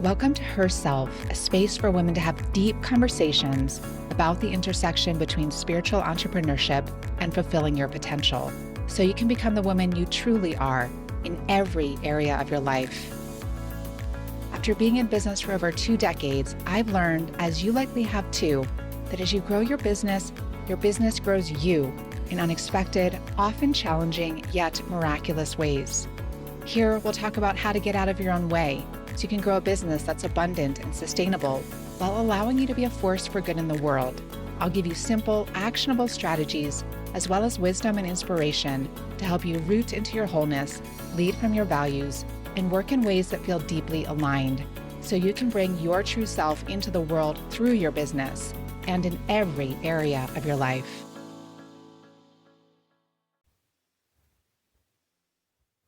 Welcome to Herself, a space for women to have deep conversations about the intersection between spiritual entrepreneurship and fulfilling your potential, so you can become the woman you truly are in every area of your life. After being in business for over 2 decades, I've learned, as you likely have too, that as you grow your business grows you in unexpected, often challenging, yet miraculous ways. Here, we'll talk about how to get out of your own way so you can grow a business that's abundant and sustainable while allowing you to be a force for good in the world. I'll give you simple, actionable strategies as well as wisdom and inspiration to help you root into your wholeness, lead from your values, and work in ways that feel deeply aligned so you can bring your true self into the world through your business and in every area of your life.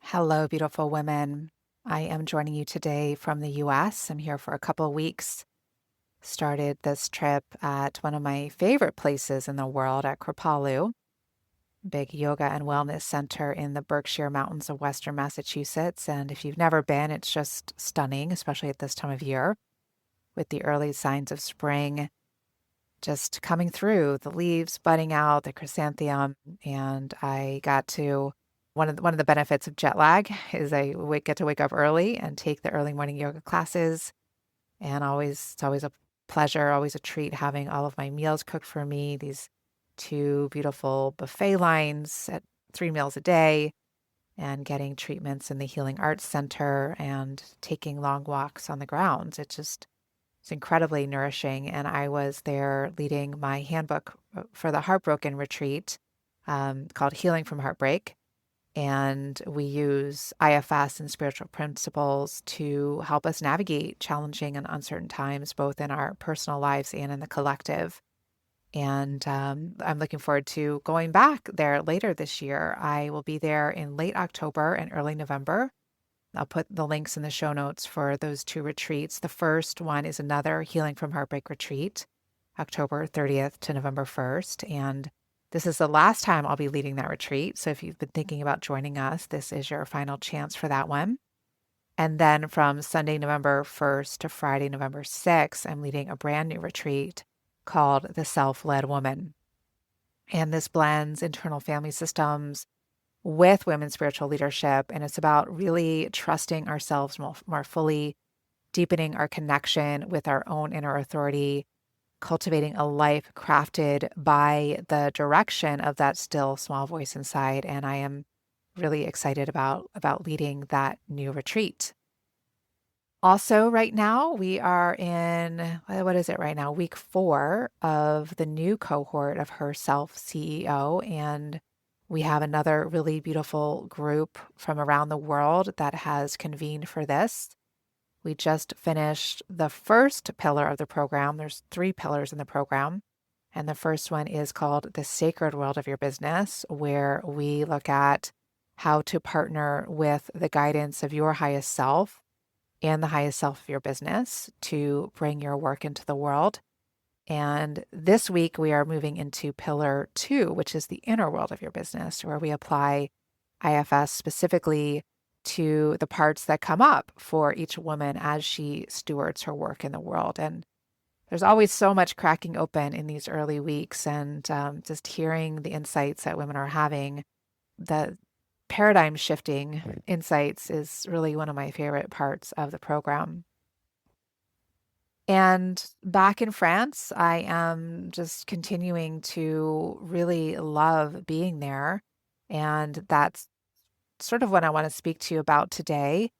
Hello, beautiful women. I am joining you today from the US. I'm here for a couple of weeks. Started this trip at one of my favorite places in the world at Kripalu, big yoga and wellness center in the Berkshire Mountains of Western Massachusetts. And if you've never been, it's just stunning, especially at this time of year with the early signs of spring just coming through, the leaves budding out, the chrysanthemum. And I got to one of the benefits of jet lag is I get to wake up early and take the early morning yoga classes. And it's always a pleasure, always a treat having all of my meals cooked for me. These 2 beautiful buffet lines at 3 meals a day, and getting treatments in the Healing Arts Center and taking long walks on the grounds. It's incredibly nourishing. And I was there leading my handbook for the Heartbroken retreat called Healing from Heartbreak. And we use IFS and spiritual principles to help us navigate challenging and uncertain times, both in our personal lives and in the collective. And I'm looking forward to going back there later this year. I will be there in late October and early November. I'll put the links in the show notes for those 2 retreats. The first one is another Healing from Heartbreak retreat, October 30th to November 1st. And this is the last time I'll be leading that retreat. So if you've been thinking about joining us, this is your final chance for that one. And then from Sunday, November 1st to Friday, November 6th, I'm leading a brand new retreat called The Self-Led Woman. And this blends internal family systems with women's spiritual leadership. And it's about really trusting ourselves more fully, deepening our connection with our own inner authority, cultivating a life crafted by the direction of that still small voice inside. And I am really excited about leading that new retreat. Also, right now, we are in, what is it right now? Week 4 of the new cohort of Herself CEO. And we have another really beautiful group from around the world that has convened for this. We just finished the first pillar of the program. There's 3 pillars in the program. And the first one is called The Sacred World of Your Business, where we look at how to partner with the guidance of your highest self and the highest self of your business to bring your work into the world. And this week we are moving into pillar 2, which is the inner world of your business, where we apply IFS specifically to the parts that come up for each woman as she stewards her work in the world. And there's always so much cracking open in these early weeks, and just hearing the insights that women are having, the paradigm shifting insights is really one of my favorite parts of the program. And back in France, I am just continuing to really love being there. And that's sort of what I want to speak to you about today.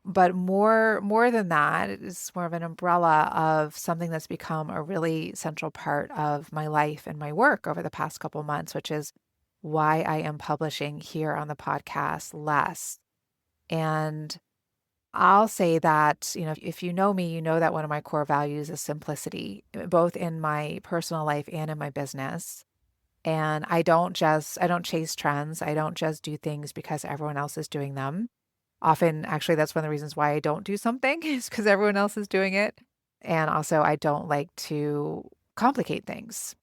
But more than that, it is more of an umbrella of something that's become a really central part of my life and my work over the past couple months, which is why I am publishing here on the podcast less. And I'll say that, if you know me, you know that one of my core values is simplicity, both in my personal life and in my business. And I don't chase trends. I don't just do things because everyone else is doing them. Often, actually, that's one of the reasons why I don't do something is because everyone else is doing it. And also, I don't like to complicate things.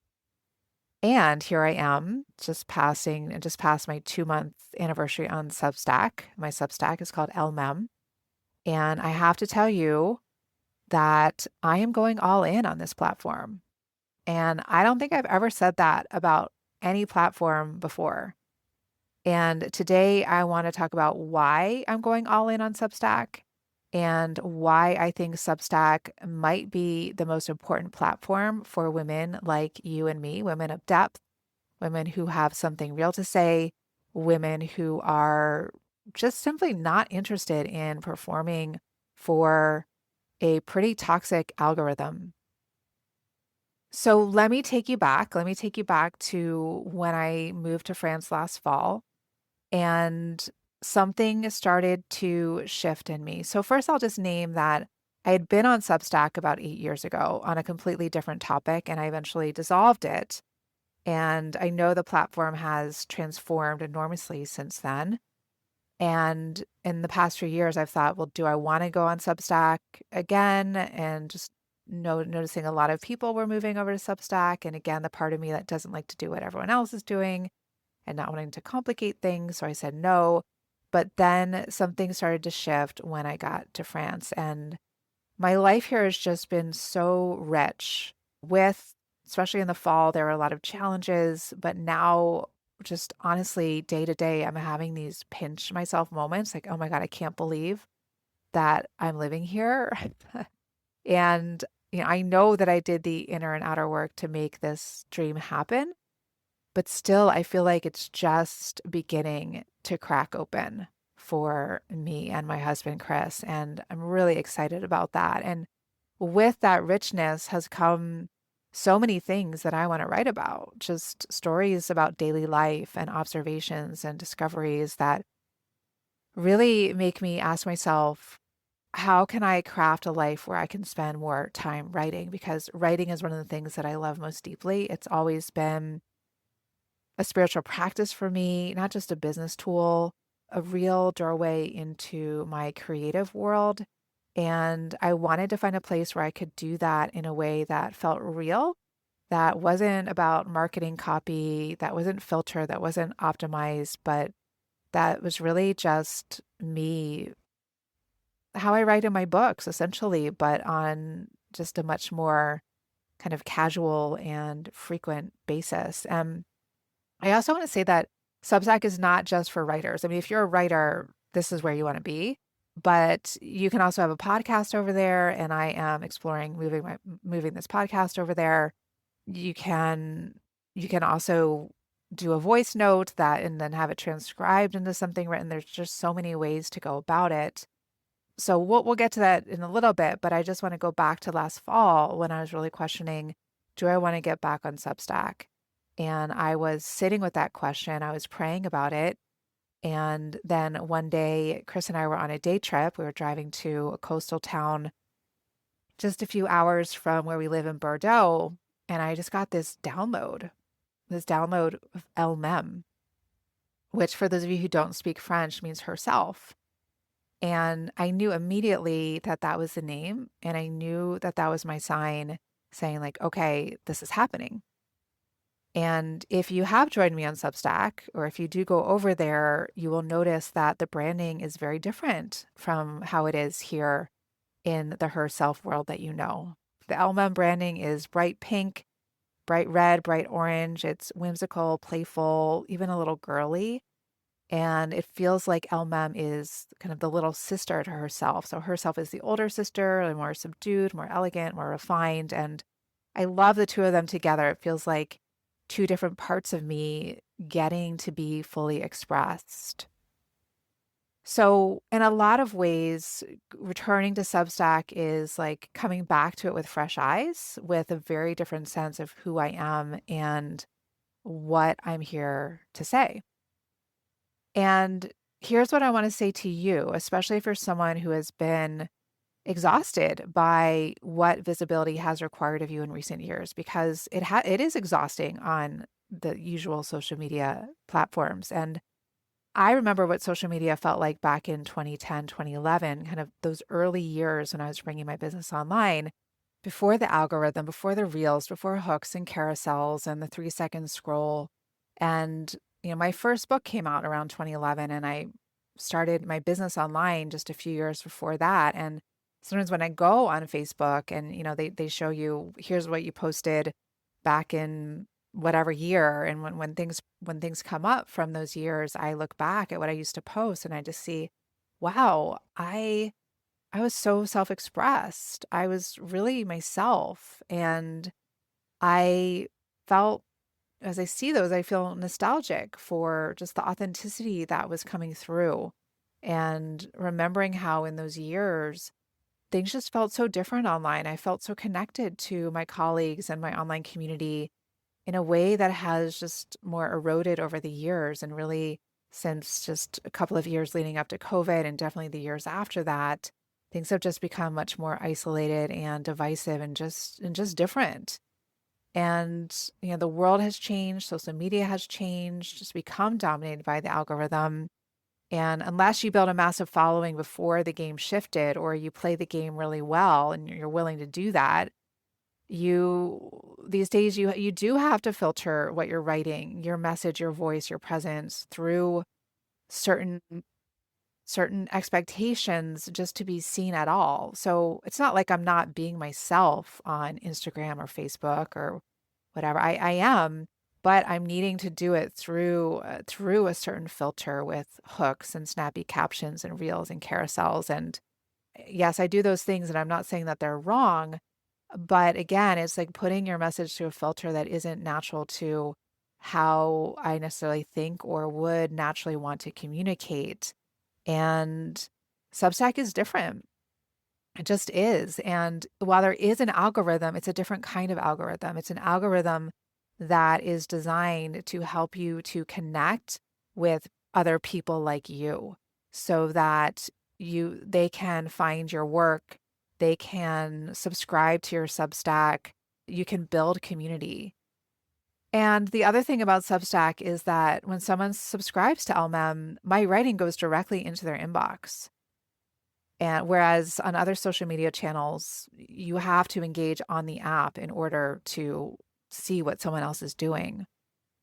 And here I am, just past my 2-month anniversary on Substack. My Substack is called elle-même. And I have to tell you that I am going all in on this platform. And I don't think I've ever said that about any platform before. And today I want to talk about why I'm going all in on Substack and why I think Substack might be the most important platform for women like you and me, women of depth, women who have something real to say, women who are just simply not interested in performing for a pretty toxic algorithm. So let me take you back. Let me take you back to when I moved to France last fall and something started to shift in me. So, first, I'll just name that I had been on Substack about 8 years ago on a completely different topic, and I eventually dissolved it. And I know the platform has transformed enormously since then. And in the past few years, I've thought, well, do I want to go on Substack again? And just noticing a lot of people were moving over to Substack. And again, the part of me that doesn't like to do what everyone else is doing and not wanting to complicate things. So I said no. But then something started to shift when I got to France. And my life here has just been so rich with, especially in the fall, there were a lot of challenges. But now, just honestly, day to day, I'm having these pinch myself moments like, oh my God, I can't believe that I'm living here. And I know that I did the inner and outer work to make this dream happen. But still, I feel like it's just beginning to crack open for me and my husband, Chris. And I'm really excited about that. And with that richness has come so many things that I want to write about, just stories about daily life and observations and discoveries that really make me ask myself, how can I craft a life where I can spend more time writing? Because writing is one of the things that I love most deeply. It's always been a spiritual practice for me, not just a business tool, a real doorway into my creative world. And I wanted to find a place where I could do that in a way that felt real, that wasn't about marketing copy, that wasn't filtered, that wasn't optimized, but that was really just me, how I write in my books, essentially, but on just a much more kind of casual and frequent basis. I also want to say that Substack is not just for writers. I mean, if you're a writer, this is where you want to be. But you can also have a podcast over there, and I am exploring moving this podcast over there. You can you can also do a voice note that and then have it transcribed into something written. There's just so many ways to go about it. So we'll get to that in a little bit, but I just want to go back to last fall when I was really questioning, do I want to get back on Substack? And I was sitting with that question. I was praying about it. And then one day, Chris and I were on a day trip. We were driving to a coastal town just a few hours from where we live in Bordeaux. And I just got this download of elle-même, which for those of you who don't speak French means herself. And I knew immediately that that was the name. And I knew that that was my sign saying, like, okay, this is happening. And if you have joined me on Substack, or if you do go over there, you will notice that the branding is very different from how it is here in the herself world that you know. The elle-même branding is bright pink, bright red, bright orange. It's whimsical, playful, even a little girly. And it feels like elle-même is kind of the little sister to herself. So herself is the older sister, and more subdued, more elegant, more refined. And I love the two of them together. It feels like two different parts of me getting to be fully expressed. So, in a lot of ways, returning to Substack is like coming back to it with fresh eyes, with a very different sense of who I am and what I'm here to say. And here's what I want to say to you, especially for someone who has been exhausted by what visibility has required of you in recent years, because it is exhausting on the usual social media platforms. And I remember what social media felt like back in 2010, 2011, kind of those early years when I was bringing my business online, before the algorithm, before the reels, before hooks and carousels and the 3 second scroll. And my first book came out around 2011, and I started my business online just a few years before that. And sometimes when I go on Facebook and, they show you, here's what you posted back in whatever year. And when things come up from those years, I look back at what I used to post and I just see, wow, I was so self-expressed. I was really myself. And I felt, as I see those, I feel nostalgic for just the authenticity that was coming through and remembering how in those years, things just felt so different online. I felt so connected to my colleagues and my online community in a way that has just more eroded over the years. And really, since just a couple of years leading up to COVID and definitely the years after that, things have just become much more isolated and divisive and just different. And the world has changed, social media has changed, just become dominated by the algorithm. And unless you build a massive following before the game shifted, or you play the game really well and you're willing to do that, these days you do have to filter what you're writing, your message, your voice, your presence through certain expectations just to be seen at all. So it's not like I'm not being myself on Instagram or Facebook or whatever. I am, but I'm needing to do it through a certain filter with hooks and snappy captions and reels and carousels. And yes, I do those things, and I'm not saying that they're wrong. But again, it's like putting your message through a filter that isn't natural to how I necessarily think or would naturally want to communicate. And Substack is different. It just is. And while there is an algorithm, it's a different kind of algorithm. It's an algorithm that is designed to help you to connect with other people like you so that they can find your work, they can subscribe to your Substack, you can build community. And the other thing about Substack is that when someone subscribes to elle-même, my writing goes directly into their inbox. And whereas on other social media channels, you have to engage on the app in order to see what someone else is doing.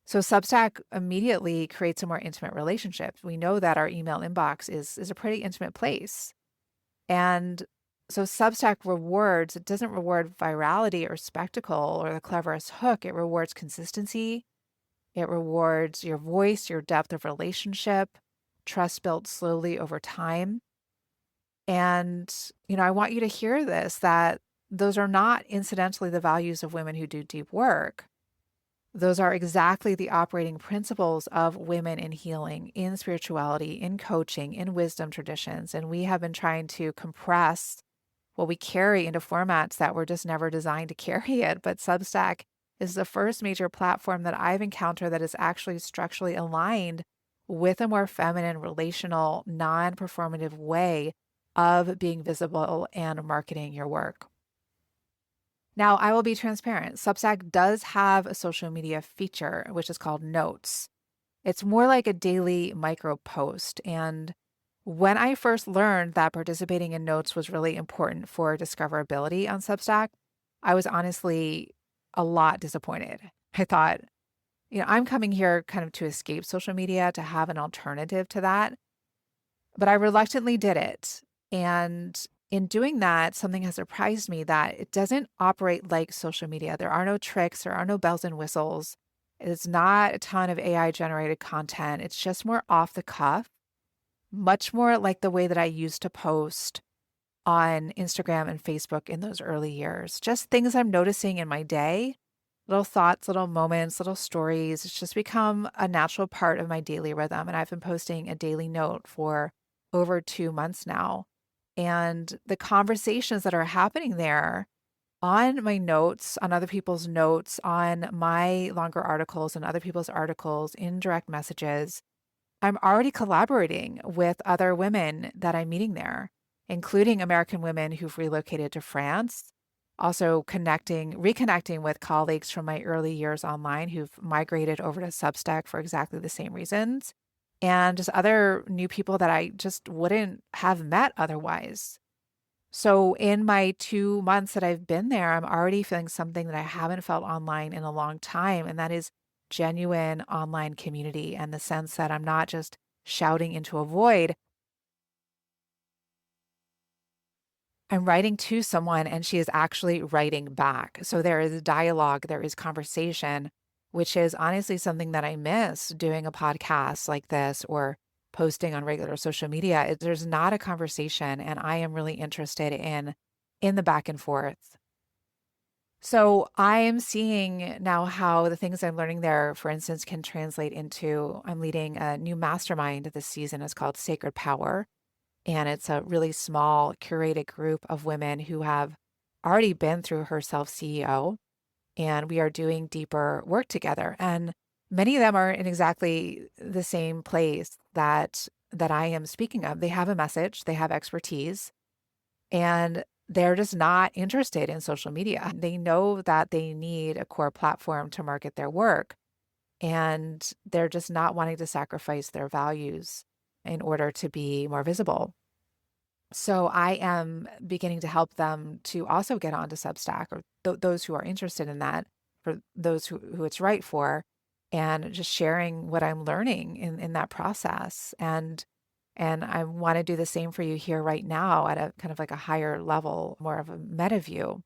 So Substack immediately creates a more intimate relationship. We know that our email inbox is a pretty intimate place. And so Substack rewards, it doesn't reward virality or spectacle or the cleverest hook. It rewards consistency. It rewards your voice, your depth of relationship, trust built slowly over time. And, I want you to hear this, that those are not incidentally the values of women who do deep work. Those are exactly the operating principles of women in healing, in spirituality, in coaching, in wisdom traditions. And we have been trying to compress what we carry into formats that were just never designed to carry it. But Substack is the first major platform that I've encountered that is actually structurally aligned with a more feminine, relational, non-performative way of being visible and marketing your work. Now, I will be transparent. Substack does have a social media feature, which is called Notes. It's more like a daily micro post. And when I first learned that participating in Notes was really important for discoverability on Substack, I was honestly a lot disappointed. I thought, I'm coming here kind of to escape social media, to have an alternative to that. But I reluctantly did it. And in doing that, something has surprised me, that it doesn't operate like social media. There are no tricks, there are no bells and whistles. It's not a ton of AI generated content. It's just more off the cuff, much more like the way that I used to post on Instagram and Facebook in those early years. Just things I'm noticing in my day, little thoughts, little moments, little stories. It's just become a natural part of my daily rhythm. And I've been posting a daily note for over 2 months now. And the conversations that are happening there on my notes, on other people's notes, on my longer articles and other people's articles, in direct messages, I'm already collaborating with other women that I'm meeting there, including American women who've relocated to France, also reconnecting with colleagues from my early years online who've migrated over to Substack for exactly the same reasons, and just other new people that I just wouldn't have met otherwise. So in my 2 months that I've been there, I'm already feeling something that I haven't felt online in a long time, and that is genuine online community, and the sense that I'm not just shouting into a void, I'm writing to someone and she is actually writing back. So there is dialogue, there is conversation, which is honestly something that I miss doing a podcast like this or posting on regular social media. There's not a conversation, and I am really interested in the back and forth. So I am seeing now how the things I'm learning there, for instance, can translate into I'm leading a new mastermind this season. It's called Sacred Power. And it's a really small, curated group of women who have already been through her self CEO. And we are doing deeper work together. And many of them are in exactly the same place that I am speaking of. They have a message, they have expertise, and they're just not interested in social media. They know that they need a core platform to market their work, and they're just not wanting to sacrifice their values in order to be more visible. So I am beginning to help them to also get onto Substack, or those who are interested in that, for those who it's right for, and just sharing what I'm learning in that process. And I want to do the same for you here right now at a kind of like a higher level, more of a meta view.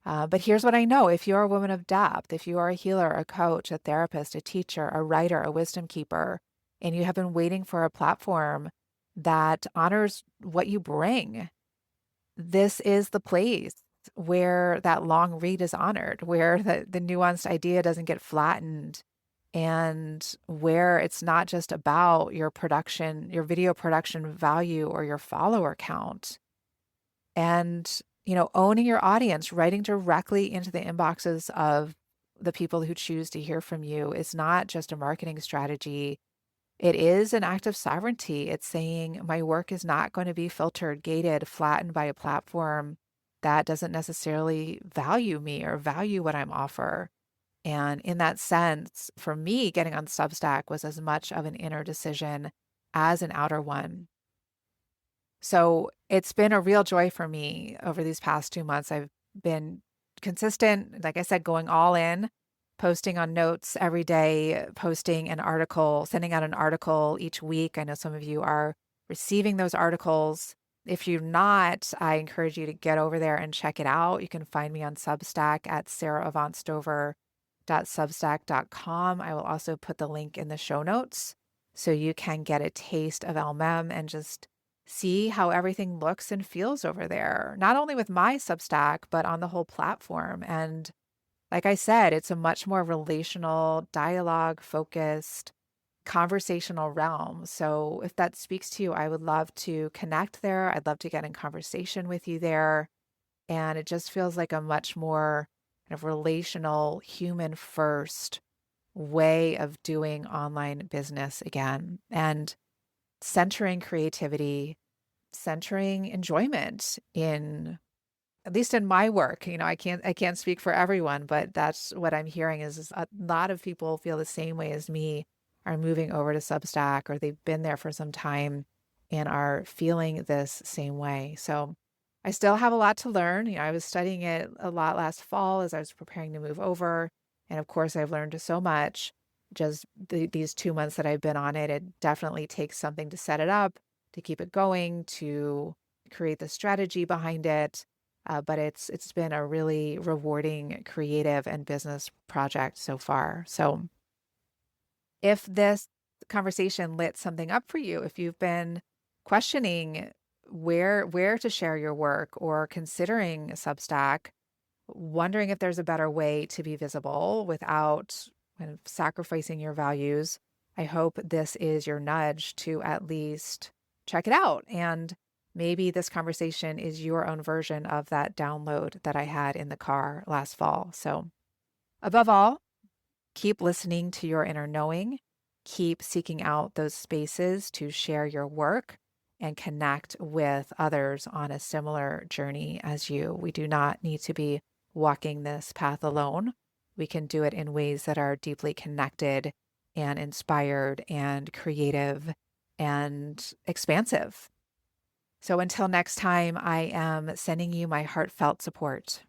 But here's what I know. If you're a woman of depth, if you are a healer, a coach, a therapist, a teacher, a writer, a wisdom keeper, and you have been waiting for a platform that honors what you bring, this is the place where that long read is honored, where the nuanced idea doesn't get flattened, and where it's not just about your production, your video production value or your follower count. And, owning your audience, writing directly into the inboxes of the people who choose to hear from you is not just a marketing strategy. It is an act of sovereignty. It's saying my work is not going to be filtered, gated, flattened by a platform that doesn't necessarily value me or value what I'm offer. And in that sense, for me, getting on Substack was as much of an inner decision as an outer one. So it's been a real joy for me over these past 2 months. I've been consistent, like I said, going all in, posting on Notes every day, posting an article, sending out an article each week. I know some of you are receiving those articles. If you're not, I encourage you to get over there and check it out. You can find me on Substack at sarahavancdover.substack.com. I will also put the link in the show notes so you can get a taste of elle-même and just see how everything looks and feels over there, not only with my Substack, but on the whole platform. And like I said, it's a much more relational, dialogue focused, conversational realm. So if that speaks to you, I would love to connect there. I'd love to get in conversation with you there. And it just feels like a much more kind of relational, human first way of doing online business again. And centering creativity, centering enjoyment in at least in my work. I can't speak for everyone, but that's what I'm hearing is a lot of people feel the same way as me, are moving over to Substack, or they've been there for some time and are feeling this same way. So I still have a lot to learn. I was studying it a lot last fall as I was preparing to move over. And of course, I've learned so much just these 2 months that I've been on it. It definitely takes something to set it up, to keep it going, to create the strategy behind it. But it's been a really rewarding creative and business project so far. So if this conversation lit something up for you, if you've been questioning where to share your work or considering Substack, wondering if there's a better way to be visible without kind of sacrificing your values, I hope this is your nudge to at least check it out. And maybe this conversation is your own version of that download that I had in the car last fall. So above all, keep listening to your inner knowing. Keep seeking out those spaces to share your work and connect with others on a similar journey as you. We do not need to be walking this path alone. We can do it in ways that are deeply connected and inspired and creative and expansive. So until next time, I am sending you my heartfelt support.